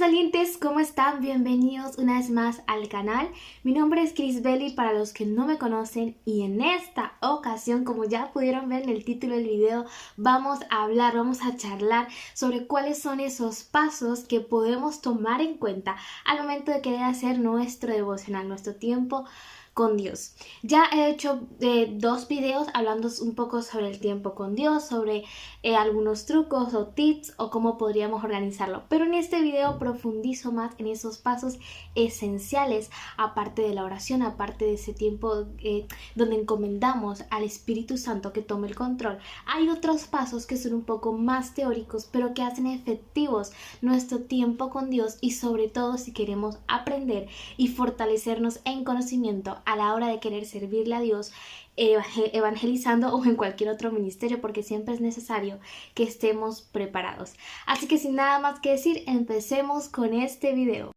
Salientes, ¿cómo están? Bienvenidos una vez más al canal. Mi nombre es Cris Belli para los que no me conocen y en esta ocasión, como ya pudieron ver en el título del video, vamos a charlar sobre cuáles son esos pasos que podemos tomar en cuenta al momento de querer hacer nuestro devocional, nuestro tiempo con Dios. Ya he hecho dos videos hablando un poco sobre el tiempo con Dios, sobre algunos trucos o tips o cómo podríamos organizarlo. Pero en este video profundizo más en esos pasos esenciales, aparte de la oración, aparte de ese tiempo donde encomendamos al Espíritu Santo que tome el control. Hay otros pasos que son un poco más teóricos, pero que hacen efectivos nuestro tiempo con Dios y sobre todo si queremos aprender y fortalecernos en conocimiento a la hora de querer servirle a Dios evangelizando o en cualquier otro ministerio, porque siempre es necesario que estemos preparados. Así que sin nada más que decir, empecemos con este video.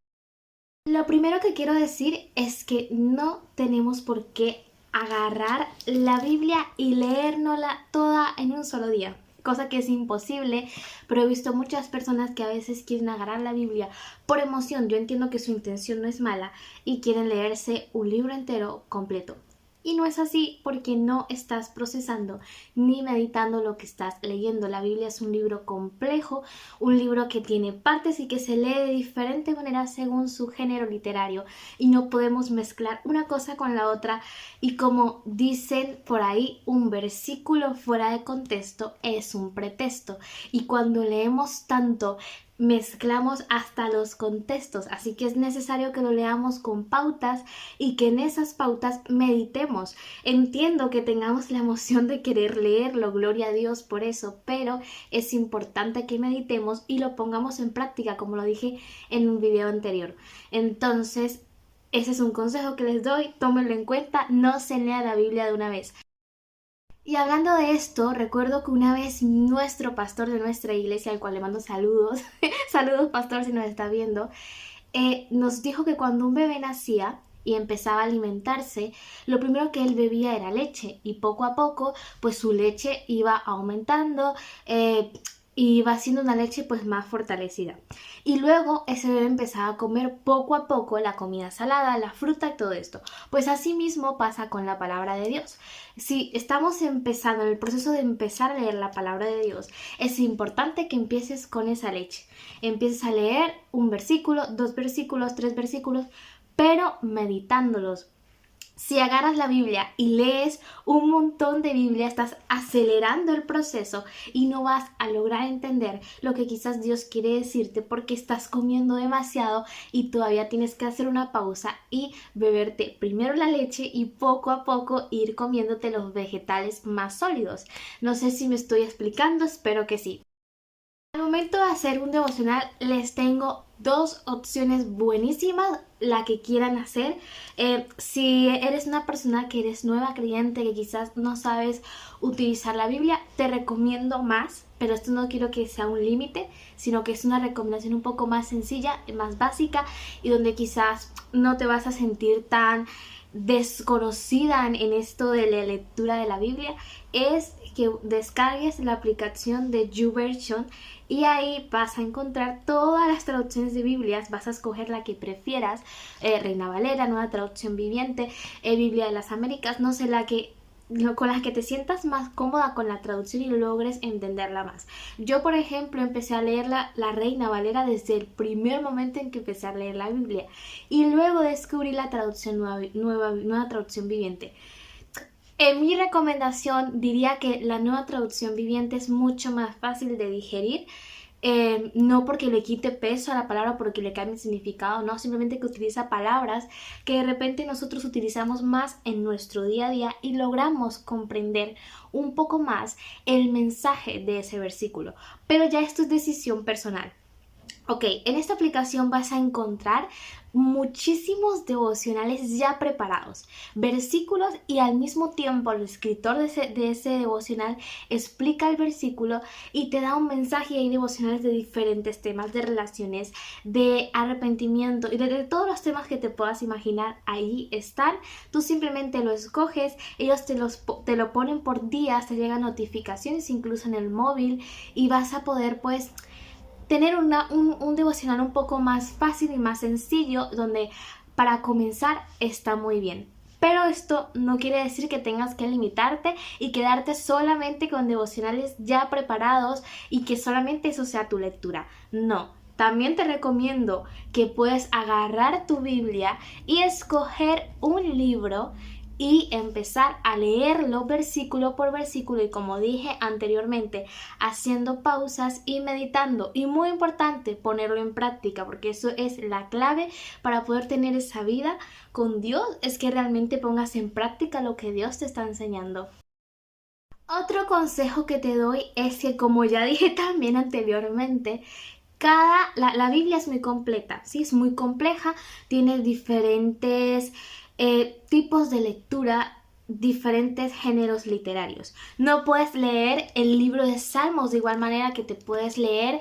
Lo primero que quiero decir es que no tenemos por qué agarrar la Biblia y leérnosla toda en un solo día. Cosa que es imposible, pero he visto muchas personas que a veces quieren agarrar la Biblia por emoción. Yo entiendo que su intención no es mala y quieren leerse un libro entero completo. Y no es así porque no estás procesando ni meditando lo que estás leyendo. La Biblia es un libro complejo, un libro que tiene partes y que se lee de diferente manera según su género literario. Y no podemos mezclar una cosa con la otra. Y como dicen por ahí, un versículo fuera de contexto es un pretexto. Y cuando leemos tanto, mezclamos hasta los contextos, así que es necesario que lo leamos con pautas y que en esas pautas meditemos. Entiendo que tengamos la emoción de querer leerlo, gloria a Dios por eso, pero es importante que meditemos y lo pongamos en práctica, como lo dije en un video anterior. Entonces, ese es un consejo que les doy, tómenlo en cuenta, no se lea la Biblia de una vez. Y hablando de esto, recuerdo que una vez nuestro pastor de nuestra iglesia, al cual le mando saludos, saludos pastor si nos está viendo, nos dijo que cuando un bebé nacía y empezaba a alimentarse, lo primero que él bebía era leche y poco a poco pues su leche iba aumentando, y iba siendo una leche pues más fortalecida. Y luego ese bebé empezaba a comer poco a poco la comida salada, la fruta y todo esto. Pues así mismo pasa con la palabra de Dios. Si estamos empezando en el proceso de empezar a leer la palabra de Dios, es importante que empieces con esa leche. Empieces a leer un versículo, 2 versículos, 3 versículos, pero meditándolos. Si agarras la Biblia y lees un montón de Biblia, estás acelerando el proceso y no vas a lograr entender lo que quizás Dios quiere decirte porque estás comiendo demasiado y todavía tienes que hacer una pausa y beberte primero la leche y poco a poco ir comiéndote los vegetales más sólidos. No sé si me estoy explicando, espero que sí. Al momento de hacer un devocional les tengo dos opciones buenísimas, la que quieran hacer. Si eres una persona que eres nueva creyente, que quizás no sabes utilizar la Biblia, te recomiendo más, pero esto no quiero que sea un límite, sino que es una recomendación un poco más sencilla, más básica y donde quizás no te vas a sentir tan desconocida en esto de la lectura de la Biblia, es que descargues la aplicación de YouVersion y ahí vas a encontrar todas las traducciones de Biblias, vas a escoger la que prefieras, Reina Valera, Nueva Traducción Viviente, Biblia de las Américas, no sé, con las que te sientas más cómoda con la traducción y logres entenderla más. Yo, por ejemplo, empecé a leer la Reina Valera desde el primer momento en que empecé a leer la Biblia y luego descubrí la traducción nueva Traducción Viviente. En mi recomendación diría que la Nueva Traducción Viviente es mucho más fácil de digerir. No porque le quite peso a la palabra, porque le cambie el significado, no, simplemente que utiliza palabras que de repente nosotros utilizamos más en nuestro día a día y logramos comprender un poco más el mensaje de ese versículo. Pero ya esto es decisión personal. Ok, en esta aplicación vas a encontrar muchísimos devocionales ya preparados, versículos y al mismo tiempo el escritor de ese devocional explica el versículo y te da un mensaje. Y hay devocionales de diferentes temas, de relaciones, de arrepentimiento y de todos los temas que te puedas imaginar. Ahí están, tú simplemente lo escoges, ellos te lo ponen por días, te llegan notificaciones incluso en el móvil y vas a poder pues tener un devocional un poco más fácil y más sencillo, donde para comenzar está muy bien. Pero esto no quiere decir que tengas que limitarte y quedarte solamente con devocionales ya preparados y que solamente eso sea tu lectura. No, también te recomiendo que puedes agarrar tu Biblia y escoger un libro y empezar a leerlo versículo por versículo y, como dije anteriormente, haciendo pausas y meditando. Y muy importante, ponerlo en práctica, porque eso es la clave para poder tener esa vida con Dios, es que realmente pongas en práctica lo que Dios te está enseñando. Otro consejo que te doy es que, como ya dije también anteriormente, la Biblia es muy completa, ¿sí? Es muy compleja, tiene diferentes tipos de lectura, diferentes géneros literarios. No puedes leer el libro de Salmos de igual manera que te puedes leer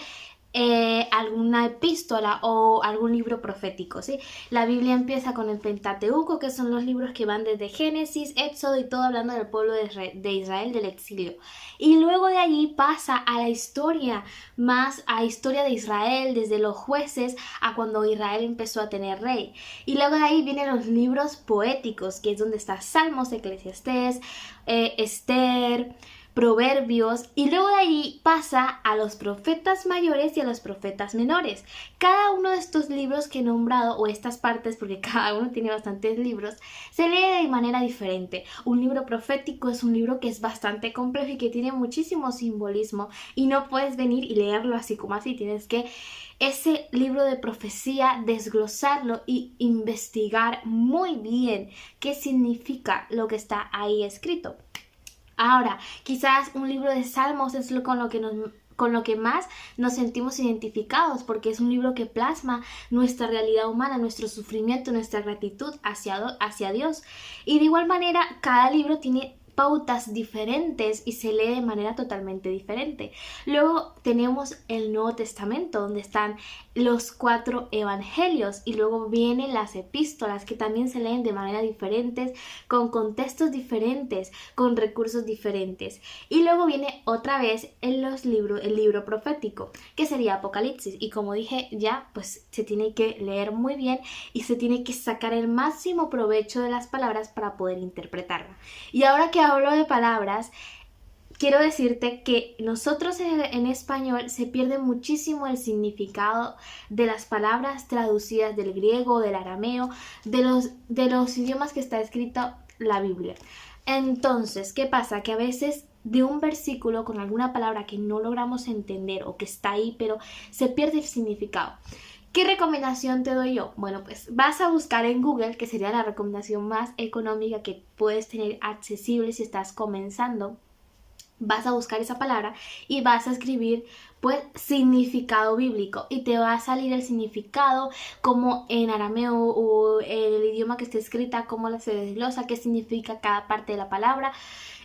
alguna epístola o algún libro profético, ¿sí? La Biblia empieza con el Pentateuco, que son los libros que van desde Génesis, Éxodo y todo hablando del pueblo de Israel del exilio. Y luego de allí pasa a la historia, más a historia de Israel, desde los jueces a cuando Israel empezó a tener rey. Y luego de ahí vienen los libros poéticos, que es donde está Salmos, Eclesiastés, Esther, Proverbios, y luego de ahí pasa a los profetas mayores y a los profetas menores. Cada uno de estos libros que he nombrado, o estas partes, porque cada uno tiene bastantes libros, se lee de manera diferente. Un libro profético es un libro que es bastante complejo y que tiene muchísimo simbolismo, y no puedes venir y leerlo así como así, tienes que ese libro de profecía, desglosarlo y investigar muy bien qué significa lo que está ahí escrito. Ahora, quizás un libro de Salmos es con lo que más nos sentimos identificados, porque es un libro que plasma nuestra realidad humana, nuestro sufrimiento, nuestra gratitud hacia Dios. Y de igual manera, cada libro tiene pautas diferentes y se lee de manera totalmente diferente. Luego tenemos el Nuevo Testamento, donde están los 4 evangelios, y luego vienen las epístolas, que también se leen de manera diferente, con contextos diferentes, con recursos diferentes. Y luego viene otra vez el libro profético, que sería Apocalipsis, y como dije ya, pues se tiene que leer muy bien y se tiene que sacar el máximo provecho de las palabras para poder interpretarla. Y ahora que hablo de palabras, quiero decirte que nosotros en español se pierde muchísimo el significado de las palabras traducidas del griego, del arameo, de los idiomas que está escrito la Biblia. Entonces, ¿qué pasa? Que a veces de un versículo con alguna palabra que no logramos entender o que está ahí, pero se pierde el significado. ¿Qué recomendación te doy yo? Bueno, pues vas a buscar en Google, que sería la recomendación más económica que puedes tener accesible si estás comenzando. Vas a buscar esa palabra y vas a escribir pues significado bíblico, y te va a salir el significado como en arameo o el idioma que esté escrita, cómo se desglosa, qué significa cada parte de la palabra,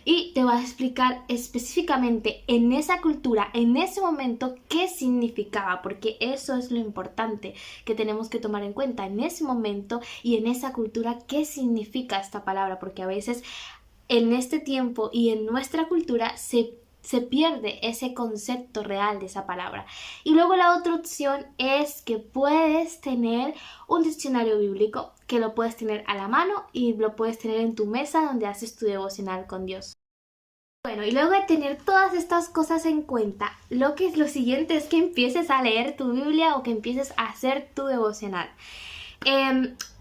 y te va a explicar específicamente en esa cultura, en ese momento, qué significaba, porque eso es lo importante que tenemos que tomar en cuenta en ese momento y en esa cultura, qué significa esta palabra, porque a veces en este tiempo y en nuestra cultura se pierde ese concepto real de esa palabra. Y luego la otra opción es que puedes tener un diccionario bíblico, que lo puedes tener a la mano y lo puedes tener en tu mesa donde haces tu devocional con Dios. Bueno, y luego de tener todas estas cosas en cuenta, lo siguiente es que empieces a leer tu Biblia o que empieces a hacer tu devocional.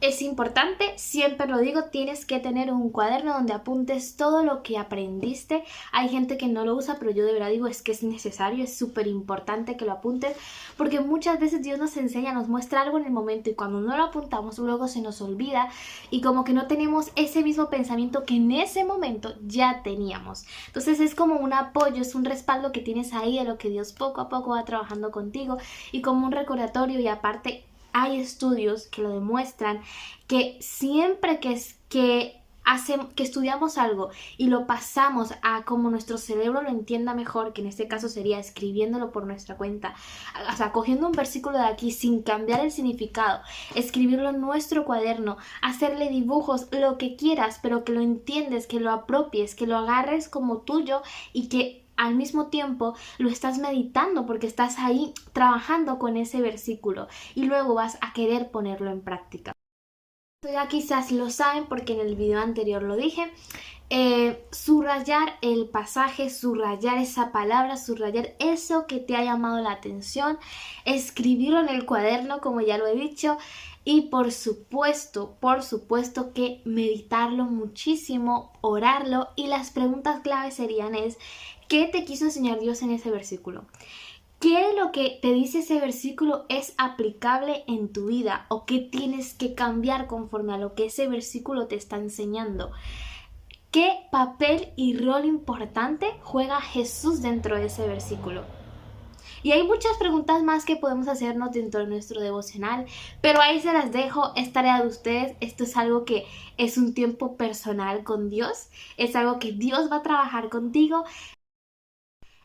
Es importante, siempre lo digo, tienes que tener un cuaderno donde apuntes todo lo que aprendiste. Hay gente que no lo usa, pero yo de verdad digo, es que es necesario, es súper importante que lo apuntes, porque muchas veces Dios nos enseña, nos muestra algo en el momento, y cuando no lo apuntamos luego se nos olvida, y como que no tenemos ese mismo pensamiento que en ese momento ya teníamos. Entonces es como un apoyo, es un respaldo que tienes ahí de lo que Dios poco a poco va trabajando contigo, y como un recordatorio. Y aparte, hay estudios que lo demuestran, que siempre que estudiamos algo y lo pasamos a como nuestro cerebro lo entienda mejor, que en este caso sería escribiéndolo por nuestra cuenta, o sea, cogiendo un versículo de aquí sin cambiar el significado, escribirlo en nuestro cuaderno, hacerle dibujos, lo que quieras, pero que lo entiendes, que lo apropies, que lo agarres como tuyo y que al mismo tiempo lo estás meditando porque estás ahí trabajando con ese versículo y luego vas a querer ponerlo en práctica. Ya quizás lo saben porque en el video anterior lo dije. Subrayar el pasaje, subrayar esa palabra, subrayar eso que te ha llamado la atención, escribirlo en el cuaderno como ya lo he dicho, y por supuesto que meditarlo muchísimo, orarlo, y las preguntas clave serían ¿qué te quiso enseñar Dios en ese versículo? ¿Qué de lo que te dice ese versículo es aplicable en tu vida? ¿O qué tienes que cambiar conforme a lo que ese versículo te está enseñando? ¿Qué papel y rol importante juega Jesús dentro de ese versículo? Y hay muchas preguntas más que podemos hacernos dentro de nuestro devocional, pero ahí se las dejo, es tarea de ustedes. Esto es algo que es un tiempo personal con Dios, es algo que Dios va a trabajar contigo.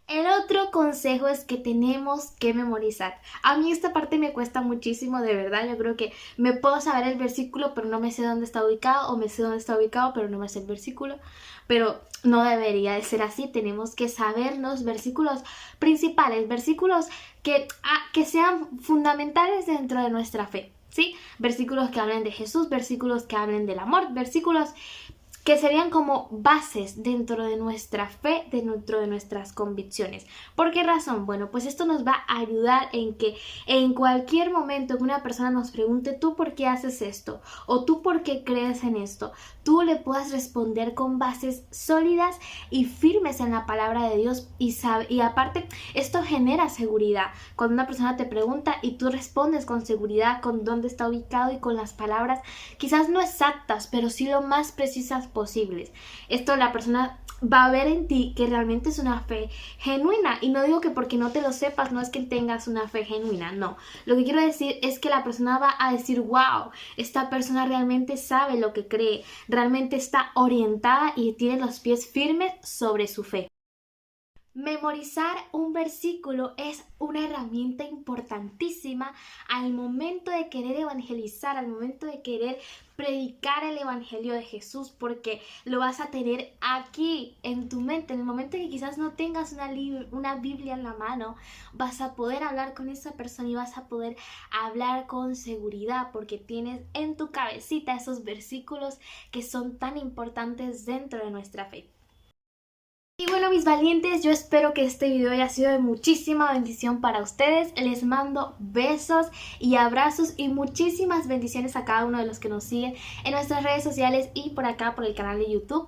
El otro consejo es que tenemos que memorizar. A mí esta parte me cuesta muchísimo, de verdad. Yo creo que me puedo saber el versículo, pero no me sé dónde está ubicado, o me sé dónde está ubicado, pero no me sé el versículo. Pero no debería de ser así. Tenemos que sabernos versículos principales, versículos que sean fundamentales dentro de nuestra fe, ¿sí? Versículos que hablen de Jesús, versículos que hablen del amor, versículos que serían como bases dentro de nuestra fe, dentro de nuestras convicciones. ¿Por qué razón? Bueno, pues esto nos va a ayudar en que en cualquier momento que una persona nos pregunte ¿tú por qué haces esto? O ¿tú por qué crees en esto? Tú le puedas responder con bases sólidas y firmes en la palabra de Dios y aparte esto genera seguridad. Cuando una persona te pregunta y tú respondes con seguridad, con dónde está ubicado y con las palabras quizás no exactas, pero sí lo más precisas posibles. Esto la persona va a ver en ti que realmente es una fe genuina, y no digo que porque no te lo sepas no es que tengas una fe genuina, no. Lo que quiero decir es que la persona va a decir wow, esta persona realmente sabe lo que cree, realmente está orientada y tiene los pies firmes sobre su fe. Memorizar un versículo es una herramienta importantísima al momento de querer evangelizar, al momento de querer predicar el evangelio de Jesús, porque lo vas a tener aquí en tu mente. En el momento en que quizás no tengas una Biblia en la mano, vas a poder hablar con esa persona y vas a poder hablar con seguridad porque tienes en tu cabecita esos versículos que son tan importantes dentro de nuestra fe. Y bueno, mis valientes, yo espero que este video haya sido de muchísima bendición para ustedes. Les mando besos y abrazos y muchísimas bendiciones a cada uno de los que nos siguen en nuestras redes sociales y por acá por el canal de YouTube.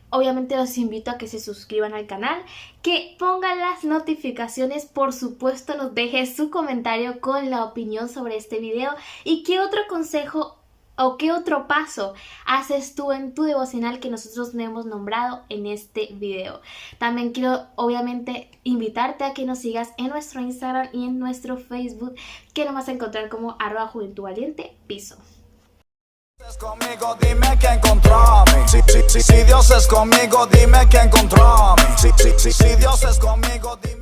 Obviamente los invito a que se suscriban al canal, que pongan las notificaciones, por supuesto nos dejen su comentario con la opinión sobre este video y qué otro consejo o qué otro paso haces tú en tu devocional que nosotros no hemos nombrado en este video. También quiero obviamente invitarte a que nos sigas en nuestro Instagram y en nuestro Facebook, que nos vas a encontrar como @JuventudValiente_piso. Conmigo, dime que encontró a mí. Si Dios es conmigo, dime que encontró a mí. Si Dios es conmigo, dime.